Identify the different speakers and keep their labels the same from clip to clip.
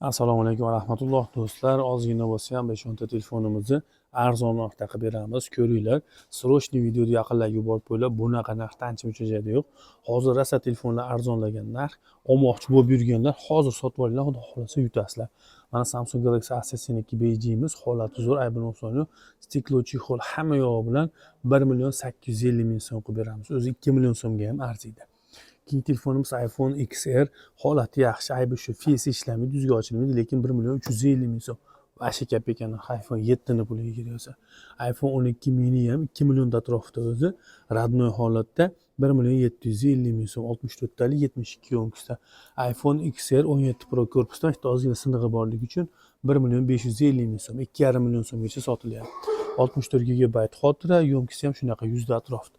Speaker 1: Assalomu alaykum va rahmatulloh do'stlar. Ozgina bo'lsa ham 5-10 ta telefonimizni arzonroqda qilib beramiz. Ko'ringlar. Srochniy videoni yaqinlarga yuborib qo'yinglar. Bunaqa narxda ancha-muncha joyda yo'q. Hozir rosa telefonlar arzonlagan narx. Olmoqchi bo'lib yurganlar hozir sotib olinglar, xudo xolasa yutasizlar. Mana Samsung Galaxy A72 BG'miz holati zo'r, aybi nuqsoni yo'q. Stiklo chexol hamma yog'i bilan 1.850.000 so'm qilib beramiz. O'zi 2 million so'mga ham arziydi. Keyingi telefonimiz iPhone XR, holati yaxshi, aybi shu, face ishlamaydi, yuzga ochilmaydi, lekin 1.350.000 so'm. Vashi kap ekan, iPhone 7 ni puliga kelsa. iPhone 12 mini ham 2 million atrofida o'zi, radnoy holatda 1.750.000 so'm, 64 talik 72 o'nkisda. iPhone XR 17 Pro korpusdan bitta ozgina sinig'i borligi uchun 1.550.000 so'm, 2,5 million so'mgacha sotilyapti. 64 GB xotira, yo'mkisi ham shunaqa 100 da atrofida.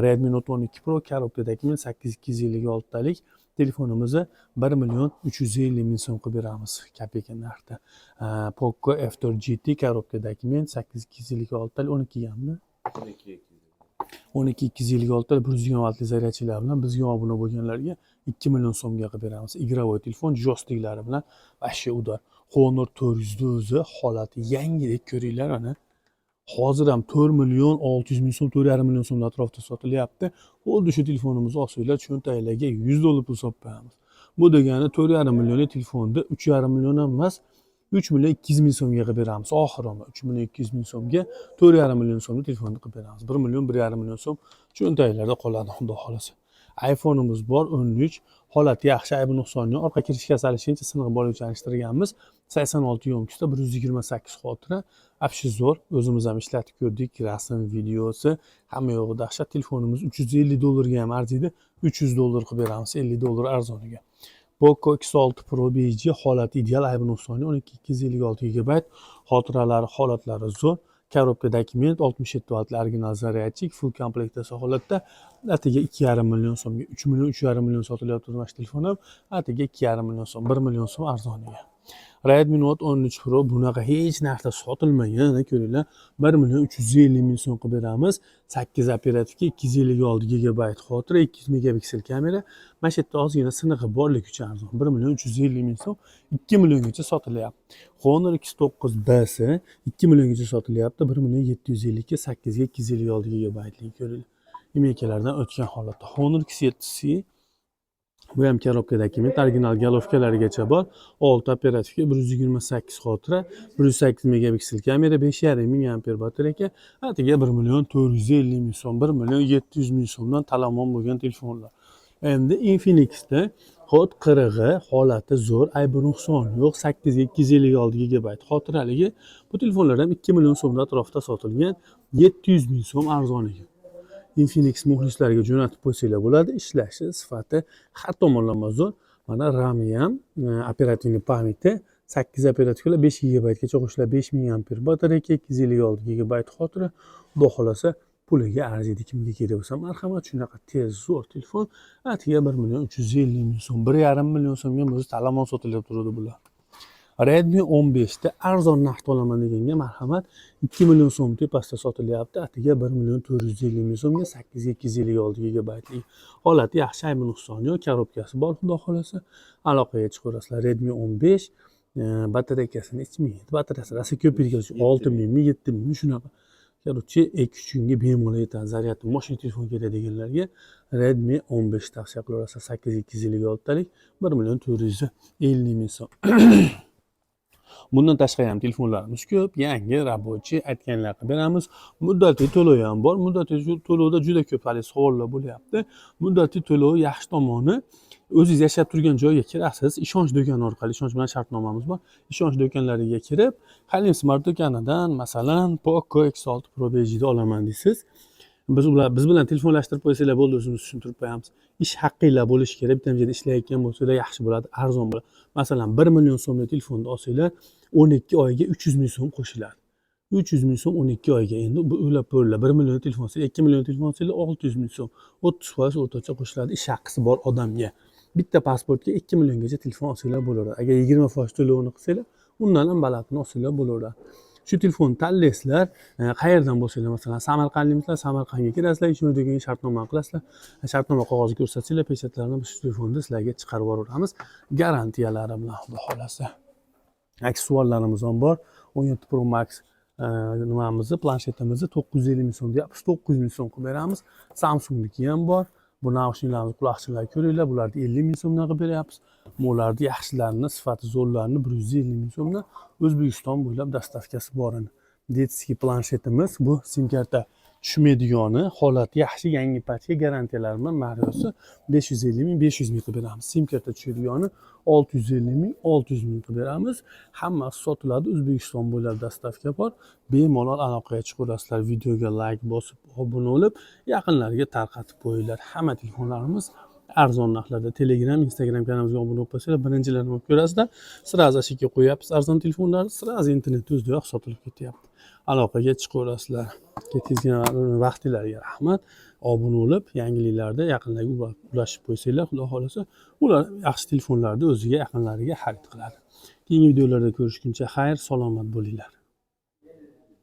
Speaker 1: Redmi Note 12 Pro korobkadagi 8256 talik telefonimizni 1.350.000 so'm qilib beramiz, kap ekan narxda. Poco F4 GT korobkadagi 8256 talik 12 gammi. 12256 talik 120 vatli zaryadchilar bilan bizga obuna bo'lganlarga 2 million so'mga qilib beramiz. Igrovoy telefon joystiklari bilan vashi udar. Honor 400 o'zi holati yangidek ko'ringlar ana. Hozir ham 4.600.000 so'm, 4,5 million so'm atrofida sotilyapti. Xuddi shu telefonimizni olsanglar, cho'ntaglarga 100 dollar pul sotamiz. Bu degani 4,5 millionlik telefonni 3,5 million emas, 3.200.000 so'mga qilib beramiz. Oxiri 3.200.000 so'mga 4,5 million so'mlik telefonni qilib beramiz. 1 million, 1,5 million so'm cho'ntaglarda qoladi, xudo xolasa. iPhone'imiz bor 13, holati yaxshi, aybi nuqsoni yo'q. Orqa kirish kasalishgacha sinig'i borligicha alishtirganmiz. 86 yo'mkisda 128 xotira. Afshi zo'r, o'zimiz ham ishlatib ko'rdik, rasm, videosi, hamma yo'g'i dahshat. Telefonimiz 350 dollarga ham arziydi, 300 dollar qilib beramiz, 50 dollar arzoniga. Poco X6 Pro BG holati ideal, aybi nuqsoni 256 GB, xotiralari, holatlari zo'r. Korobkadagi 67 vatli original zaryadchik, full komplektasi holatda. Atiga 2,5 million so'mga, 3 million, 3,5 million sotilyapti mana shu telefon ham. Atiga 2,5 million so'm, 1 million so'm arzoniga. Redmi Note 13 Pro bunaqa hech narsa sotilmagan, ko'ringlar. 1.350.000 so'm qilib beramiz. 8 operativga 256 GB xotira, 200 megapiksel kamera. Mana shu yerda ozgina sinig'i borligi uchun arzon. 1.350.000 so'm, 2 milliongacha sotilyapti. Honor X9B'si 2 milliongacha sotilyapti. 1.750 ga 8 ga 256 GB ko'ringlar. Imekalardan o'tgan holatda. Honor X7C bu ham korobkadagi original galovkalarigacha bor. 6 operativga 128 xotira, 108 megapiksel kamera, 5,5 ming ampere batareyka. Atiga 1.450.000 so'm, 1.700.000 so'mdan talamon bo'lgan telefonlar. Endi Infinix'da Hot 40 holati zo'r, aybi nuqsoni yo'q, 8 ga 256 GB xotiraligi. Bu telefonlar ham 2 million so'mdan atrofida sotilgan, 700.000 so'm arzoniga. Infinix muxlislarga jo'natib qo'ysanglar bo'ladi. Ishlashi, sifati har tomonlama zo'r. Mana RAM-i ham, operativniy pamyati 8 operativlar 5 GB gacha qo'shiladi, 5000 ampere batareyka, 256 GB xotira. Xudo xolasa puliga arziydi, kimga kerak bo'lsa marhamat, shunaqa tez zo'r telefon. Atiga 1.350.000 so'm, 1,5 million so'mga o'zi talamon sotilib turadi bular. Redmi 15 da arzon narxda olaman deganga marhamat, 2 million so'm tepasida sotilyapti. Atiga 1.450.000 so'mga 8 ga 256 GB. Holati yaxshi, aybi nuqsoni yo'q, korobkasi bor, xudo xolasa. Aloqaga chiqarasizlar. Redmi 15 batareykasini ichmaydi. Batareyasi rosa ko'p yilga 6000 mi, 7000 mi shunaqa. Короче, 2-3 kunga bemalol yetadi. Zaryadli mashina telefon kerak deganlarga Redmi 15 tavsiya qilaverasiz. 8 ga 256 talik 1.450.000 so'm. Bundan tashqari ham telefonlarimiz ko'p, yangi, rabochiy aytganlar qilib beramiz. Muddatli to'lov ham bor. Muddatli to'lovda juda ko'p savollar bo'lyapti. Muddatli to'lov yaxshi tomoni, o'zingiz yashab turgan joyga kirasiz, ishonch do'koni orqali, ishonch bilan shartnomamiz bor. Ishonch do'konlariga kirib, Halim Smart do'konidan, masalan, Poco X6 Pro BG'ni olaman deysiz. Biz bilan telefonlashtirib qo'ysanglar bo'ldi, o'zimiz tushuntirib qo'yamiz. Ish haqqinglar bo'lishi kerak. Bitta joyda ishlayotgan bo'lsanglar yaxshi bo'ladi, arzon bo'ladi. Masalan, 1 million so'mlik telefonni olsanglar, 12 oyga 300.000 so'm qo'shiladi. 300.000 so'm 12 oyga. Endi bu o'ylab ko'ringlar, 1 million telefon olsanglar, 2 million telefon olsanglar 600.000 so'm. 30% o'rtacha qo'shiladi ish haqqisi bor odamga. Bitta pasportga 2 milliongacha telefon olsanglar bo'laveradi. Agar 20% to'lovini qilsanglar, undan ham balandini olsanglar bo'laveradi. Shu telefonni tanlaysizlar, qayerdan bo'lsanglar, masalan, Samarqandliklar, Samarqandga kirasizlar, ishonch do'koniga shartnoma qilasizlar. Shartnoma qog'ozi ko'rsatsanglar, pechatlarni shu telefonda sizlarga chiqarib yuboramiz, garantiyalari bilan, xudo xolasa. aksessuarlarimiz ham bor. 17 Pro Max nimamizni, planshetimizni 950 ming so'm deyapmiz, 900 ming so'm qilib beramiz. Samsung'niki ham bor. Bu naushniklarni, quloqchinlarni ko'ringlar, bularni 50 ming so'mdan qilib beryapmiz. Bularni yaxshilarini, sifati zo'rlarini 150 ming so'mdan O'zbekiston bo'ylab dastavkasi borini. Detskiy planshetimiz, bu sim karta tushmaydigani, holati yaxshi, yangi patchga garantiyalar bilan Mario'si 550 ming, 500 ming qilib beramiz. Sim karta tushadiganini 650 ming, 600 ming qilib beramiz. Hammasi sotiladi, O'zbekiston bo'ylab dastavka bor. Bemalol aloqaga chiqaverasizlar. Videoga like bosib, obuna bo'lib, yaqinlarga tarqatib qo'yinglar. Hamma telefonlarimiz arzon narxlarda. Telegram, Instagram kanalimizga obuna bo'lib qolsanglar, birinchilarni bo'lib ko'rasizlar. Sirazi ashika qo'yapmiz arzon telefonlarni, sirazi internetda o'zidayoq sotilib ketyapti. Aloqaga chiqaverasizlar. Ketgan vaqtinglarga rahmat. Obuna bo'lib, yangiliklarda yaqinlarga ulashib qo'ysanglar, xudo xolasa, ular yaxshi telefonlarni o'ziga, yaqinlariga xarid qiladi. Keyingi videolarda ko'rishguncha xayr, salomat bo'linglar.